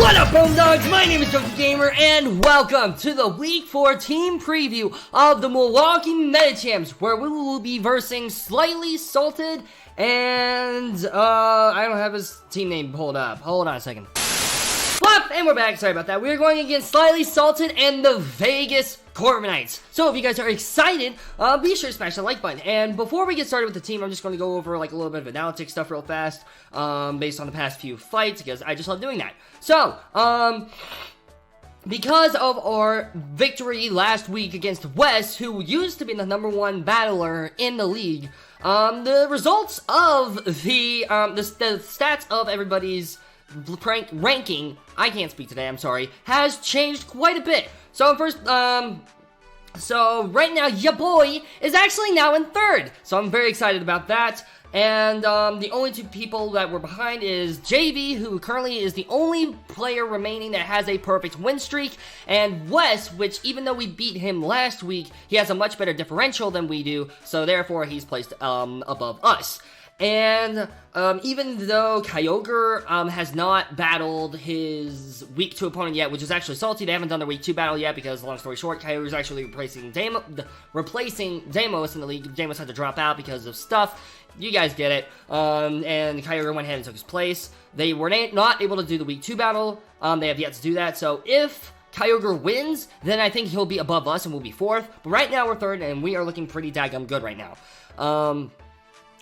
What up, Homedawgs? My name is Gokey, and welcome to the Week 4 team preview of the Milwaukee Medichams, where we will be versing SlightliSalti and, I don't have his team name pulled up. Hold on a second. Flop, and we're back. Sorry about that. We are going against SlightliSalti and the Vegas Corviknights. So if you guys are excited, be sure to smash the like button. And before we get started with the team, I'm just going to go over like a little bit of analytics stuff real fast, based on the past few fights, because I just love doing that. So, because of our victory last week against Wes, who used to be the #1 battler in the league, the results of the stats of everybody's ranking, I can't speak today, I'm sorry, has changed quite a bit. So first, so right now, ya boy is actually now in 3rd. So I'm very excited about that. And the only 2 people that were behind is Jayvee, who currently is the only player remaining that has a perfect win streak, and Wes, which even though we beat him last week, he has a much better differential than we do, so therefore he's placed above us. And even though Kyogre has not battled his Week 2 opponent yet, which is actually Salti, they haven't done their Week 2 battle yet because, long story short, Kyogre is actually replacing Deimos in the league. Deimos had to drop out because of stuff. You guys get it. And Kyogre went ahead and took his place. They were not able to do the Week 2 battle. They have yet to do that. So if Kyogre wins, then I think he'll be above us and we'll be 4th. But right now we're 3rd, and we are looking pretty daggum good right now.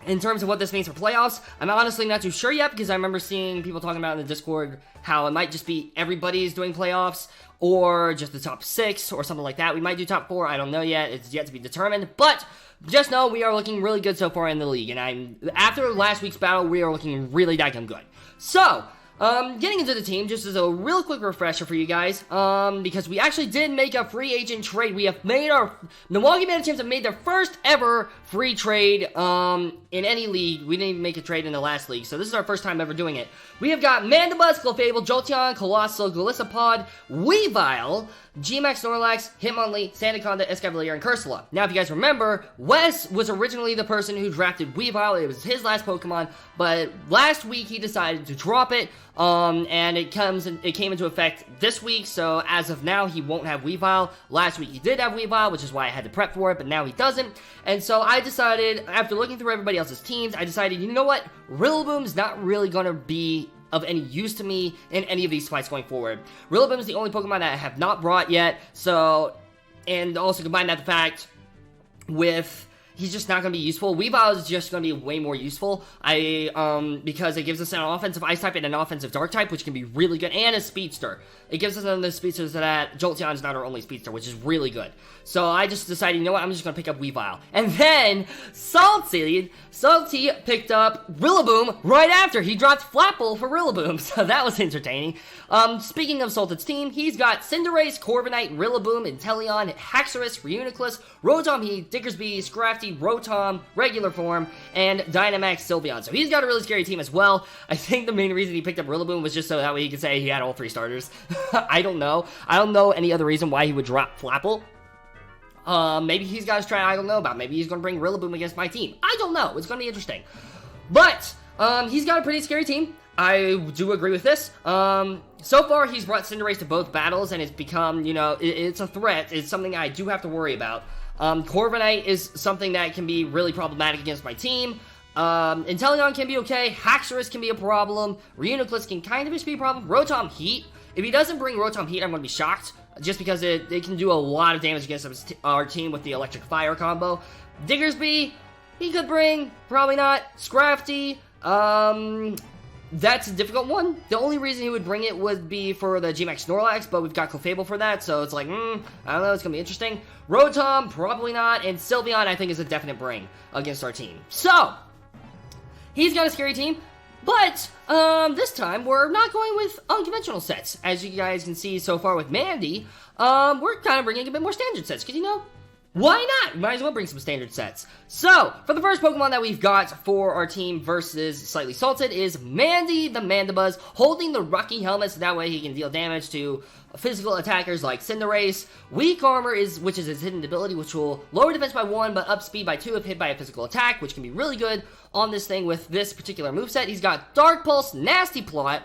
In terms of what this means for playoffs, I'm honestly not too sure yet, because I remember seeing people talking about in the Discord how it might just be everybody's doing playoffs, or just the top 6, or something like that. We might do top 4, I don't know yet, it's yet to be determined, but just know we are looking really good so far in the league, and after last week's battle, we are looking really daggum good. So, getting into the team, just as a real quick refresher for you guys, because we actually did make a free agent trade. We have made Milwaukee Medichams have made their first ever free trade, in any league. We didn't even make a trade in the last league, so this is our first time ever doing it. We have got Mandibuzz, Clefable, Jolteon, Colossal, Golisopod, Weavile, G-Max, Snorlax, Hitmonlee, Sandaconda, Escavalier, and Cursula. Now, if you guys remember, Wes was originally the person who drafted Weavile. It was his last Pokemon, but last week he decided to drop it, and it came into effect this week, so as of now, he won't have Weavile. Last week he did have Weavile, which is why I had to prep for it, but now he doesn't. And so I decided, after looking through everybody else's teams, I decided, you know what? Rillaboom's not really gonna be of any use to me in any of these fights going forward. Rillaboom is the only Pokemon that I have not brought yet, so, and also combine that the fact with he's just not going to be useful. Weavile is just going to be way more useful, because it gives us an offensive Ice type and an offensive Dark type, which can be really good, and a Speedster. It gives us another Speedster so that Jolteon is not our only Speedster, which is really good. So I just decided, you know what, I'm just going to pick up Weavile. And then, Salti picked up Rillaboom right after. He dropped Flapple for Rillaboom, so that was entertaining. Speaking of Salti's team, he's got Cinderace, Corviknight, Rillaboom, Inteleon, Haxorus, Reuniclus, Rotom Heat, Diggersby, Scrafty, Rotom, regular form, and Dynamax Sylveon. So he's got a really scary team as well. I think the main reason he picked up Rillaboom was just so that way he could say he had all 3 starters. I don't know. I don't know any other reason why he would drop Flapple. Maybe he's got a strat I don't know about. Maybe he's going to bring Rillaboom against my team. I don't know. It's going to be interesting. But, he's got a pretty scary team. I do agree with this. So far, he's brought Cinderace to both battles, and it's become, you know, it's a threat. It's something I do have to worry about. Corviknight is something that can be really problematic against my team. Inteleon can be okay. Haxorus can be a problem. Reuniclus can kind of just be a problem. Rotom Heat. If he doesn't bring Rotom Heat, I'm going to be shocked. Just because it can do a lot of damage against our team with the Electric Fire combo. Diggersby, he could bring. Probably not. Scrafty. That's a difficult one. The only reason he would bring it would be for the G-Max Snorlax, but we've got Clefable for that, so it's like, I don't know, it's going to be interesting. Rotom, probably not, and Sylveon, I think, is a definite bring against our team. So, he's got a scary team, but this time, we're not going with unconventional sets. As you guys can see so far with Mandy, we're kind of bringing a bit more standard sets, because, you know, why not? Might as well bring some standard sets. So, for the first Pokemon that we've got for our team versus SlightliSalti is Mandy the Mandibuzz, holding the Rocky Helmet so that way he can deal damage to physical attackers like Cinderace. Weak Armor, which is his hidden ability, which will lower defense by 1 but up speed by 2 if hit by a physical attack, which can be really good on this thing with this particular moveset. He's got Dark Pulse, Nasty Plot,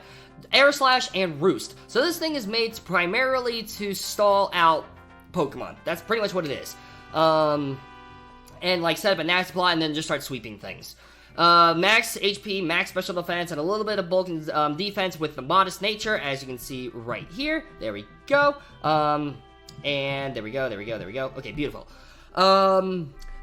Air Slash, and Roost. So this thing is made primarily to stall out Pokemon. That's pretty much what it is. And like set up a nasty plot and then just start sweeping things. Max HP, max special defense, and a little bit of bulk and defense with the modest nature, as you can see right here. There we go. And there we go. Okay, beautiful.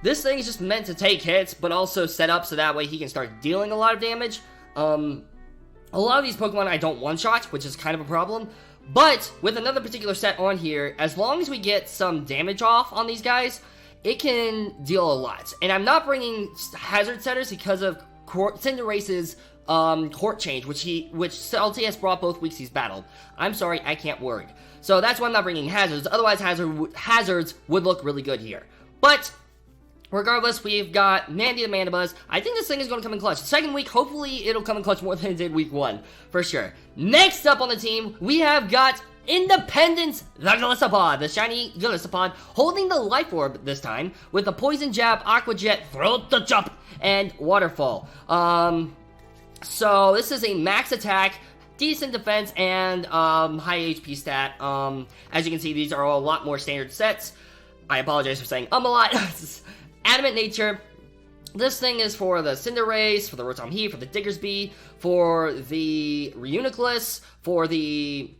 This thing is just meant to take hits, but also set up so that way he can start dealing a lot of damage. A lot of these Pokemon I don't one-shot, which is kind of a problem. But with another particular set on here, as long as we get some damage off on these guys, it can deal a lot. And I'm not bringing Hazard Setters because of Cinderace's court change, which Salti has brought both weeks he's battled. I'm sorry, I can't word. So that's why I'm not bringing Hazards. Otherwise, Hazards would look really good here. But regardless, we've got Mandy the Mandibuzz. I think this thing is going to come in clutch. Second week, hopefully it'll come in clutch more than it did week 1, for sure. Next up on the team, we have got Independence, the Golisopod, the shiny Golisopod, holding the Life Orb this time, with the Poison Jab, Aqua Jet, Throat the Jump, and Waterfall. So this is a max attack, decent defense, and high HP stat. As you can see, these are all a lot more standard sets. I apologize for saying a lot. Adamant Nature. This thing is for the Cinderace, for the Rotom Heat, for the Diggersby, for the Reuniclus, for the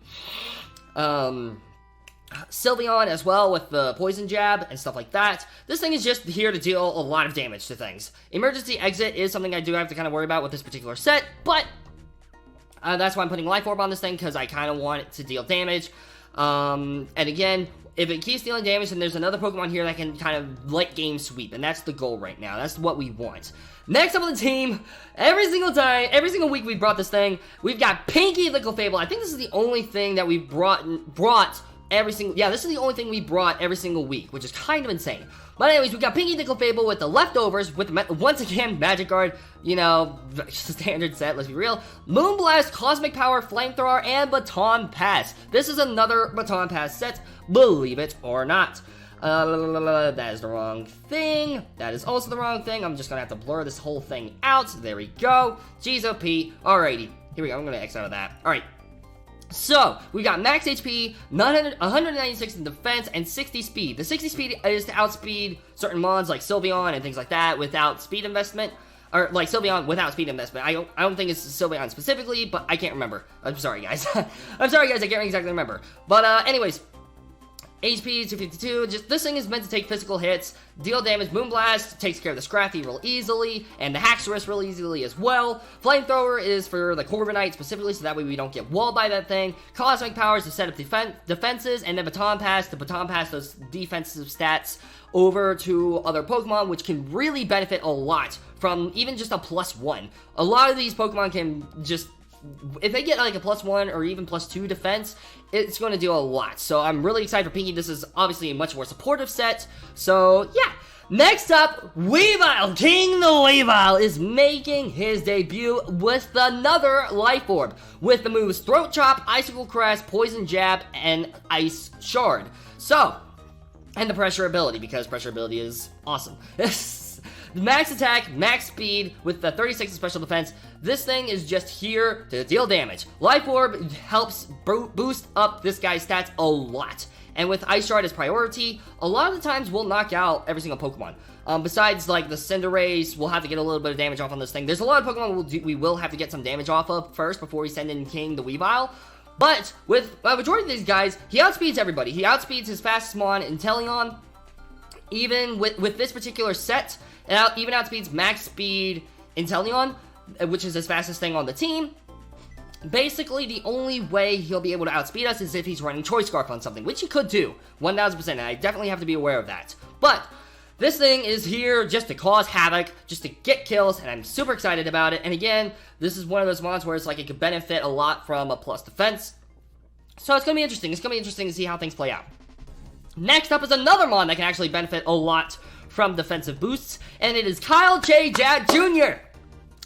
Sylveon as well with the Poison Jab and stuff like that. This thing is just here to deal a lot of damage to things. Emergency Exit is something I do have to kind of worry about with this particular set, but that's why I'm putting Life Orb on this thing, because I kind of want it to deal damage. And again, if it keeps dealing damage, then there's another Pokemon here that can kind of late game sweep, and that's the goal right now. That's what we want. Next up on the team, every single week we brought this thing, we've got Pinky the Clefable. I think this is the only thing that we've brought every single, this is the only thing we brought every single week, which is kind of insane. But anyways, we got Pinky the Clefable with the leftovers, with once again, Magic Guard, you know, standard set, let's be real. Moonblast, Cosmic Power, Flamethrower, and Baton Pass. This is another Baton Pass set, believe it or not. That is the wrong thing. That is also the wrong thing. I'm just gonna have to blur this whole thing out. There we go. Jeez, OP. Alrighty. Here we go. I'm gonna X out of that. Alright. So, we got max HP, 196 in defense, and 60 speed. The 60 speed is to outspeed certain mons like Sylveon and things like that without speed investment. Or, like, Sylveon without speed investment. I don't think it's Sylveon specifically, but I can't remember. I'm sorry, guys. I'm sorry, guys. I can't exactly remember. But, anyways, HP 252, just this thing is meant to take physical hits, deal damage. Moonblast takes care of the Scrafty real easily, and the Haxorus real easily as well. Flamethrower is for the Corviknight specifically, so that way we don't get walled by that thing. Cosmic Power is to set up defenses, and then Baton Pass to Baton Pass those defensive stats over to other Pokemon, which can really benefit a lot from even just a +1. A lot of these Pokemon can just, if they get like a +1 or even +2 defense, it's going to do a lot. So I'm really excited for Pinky. This is obviously a much more supportive set. So yeah. Next up, Weavile. King the Weavile is making his debut with another Life Orb, with the moves Throat Chop, Icicle Crest, Poison Jab, and Ice Shard. So, and the Pressure ability, because Pressure ability is awesome. Max attack, max speed, with the 36 special defense. This thing is just here to deal damage. Life Orb helps boost up this guy's stats a lot. And with Ice Shard as priority, a lot of the times we'll knock out every single Pokemon. Besides, like, the Cinderace, we'll have to get a little bit of damage off on this thing. There's a lot of Pokemon we will have to get some damage off of first before we send in King the Weavile. But with a majority of these guys, he outspeeds everybody. He outspeeds his fastest mon, Inteleon. Even with this particular set, it even outspeeds max speed Inteleon, which is his fastest thing on the team. Basically, the only way he'll be able to outspeed us is if he's running Choice Scarf on something, which he could do, 1000%, and I definitely have to be aware of that. But this thing is here just to cause havoc, just to get kills, and I'm super excited about it. And again, this is one of those mons where it's like it could benefit a lot from a plus defense. So it's going to be interesting. It's going to be interesting to see how things play out. Next up is another mon that can actually benefit a lot from defensive boosts, and it is Kyle J. Jad Jr.,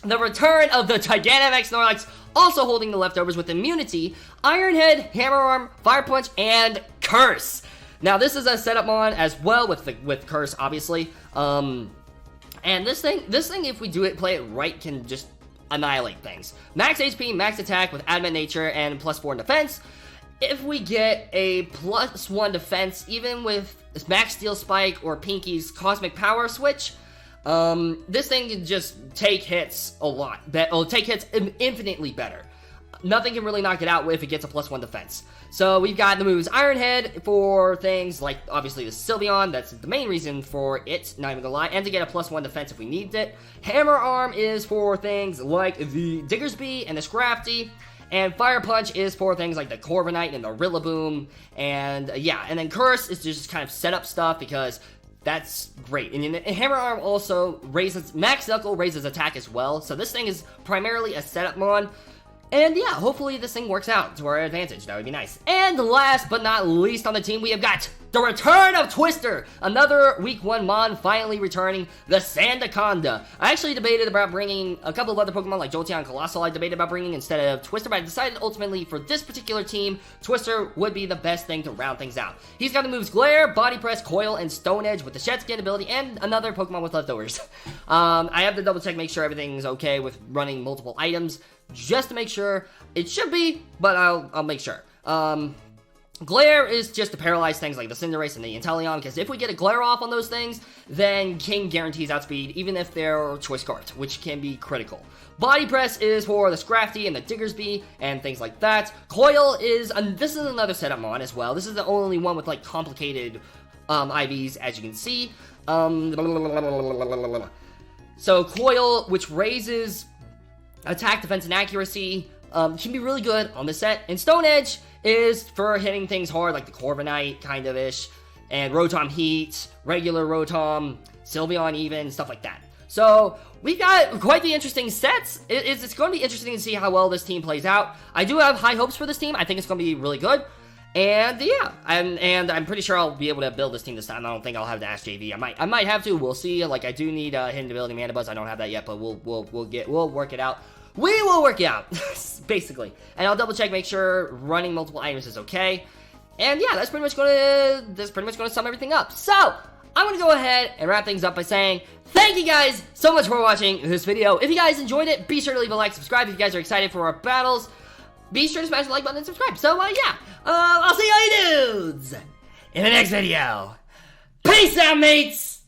the return of the Gigantamax Snorlax, also holding the leftovers with immunity, Iron Head, Hammer Arm, Fire Punch, and Curse. Now this is a setup mon as well with Curse, obviously. And this thing, if we play it right, can just annihilate things. Max HP, max attack with adamant nature, and +4 in defense. If we get a +1 defense, even with max steel spike or Pinky's cosmic power switch, this thing can just take hits a lot. It'll take hits infinitely better. Nothing can really knock it out if it gets a +1 defense. So we've got the moves Iron Head for things like, obviously, the Sylveon. That's the main reason for it, not even gonna lie. And to get a +1 defense if we need it. Hammer Arm is for things like the Diggersby and the Scrafty. And Fire Punch is for things like the Corviknight and the Rillaboom. And yeah, and then Curse is just kind of setup stuff because that's great. And Hammer Arm also raises, Max Knuckle raises attack as well. So this thing is primarily a setup mon. And yeah, hopefully this thing works out to our advantage. That would be nice. And last but not least on the team, we have got the return of Twister. Another Week 1 Mon finally returning, the Sandaconda. I actually debated about bringing a couple of other Pokemon like Jolteon and Colossal I debated about bringing instead of Twister, but I decided ultimately for this particular team, Twister would be the best thing to round things out. He's got the moves Glare, Body Press, Coil, and Stone Edge with the Shed Skin ability, and another Pokemon with leftovers. I have to double check, make sure everything's okay with running multiple items, just to make sure. It should be, but I'll make sure. Glare is just to paralyze things like the Cinderace and the Inteleon, because if we get a Glare off on those things, then King guarantees outspeed, even if they're choice cards, which can be critical. Body Press is for the Scrafty and the Diggersby, and things like that. Coil is, this is another setup mon as well. This is the only one with, like, complicated IVs, as you can see. So Coil, which raises attack, defense, and accuracy, can be really good on this set. And Stone Edge is for hitting things hard, like the Corviknight, kind of-ish, and Rotom Heat, regular Rotom, Sylveon even, stuff like that. So, we've got quite the interesting sets. It's going to be interesting to see how well this team plays out. I do have high hopes for this team. I think it's going to be really good. And yeah, and I'm pretty sure I'll be able to build this team this time. I don't think I'll have to ask Jayvee. I might have to. We'll see. Like, I do need hidden ability Mana Buzz. I don't have that yet, but we'll work it out. We will work it out, basically. And I'll double check, make sure running multiple items is okay. And yeah, that's pretty much gonna sum everything up. So, I'm gonna go ahead and wrap things up by saying thank you guys so much for watching this video. If you guys enjoyed it, be sure to leave a like, subscribe if you guys are excited for our battles. Be sure to smash the like button and subscribe. So yeah, I'll see you dudes in the next video. Peace out, mates!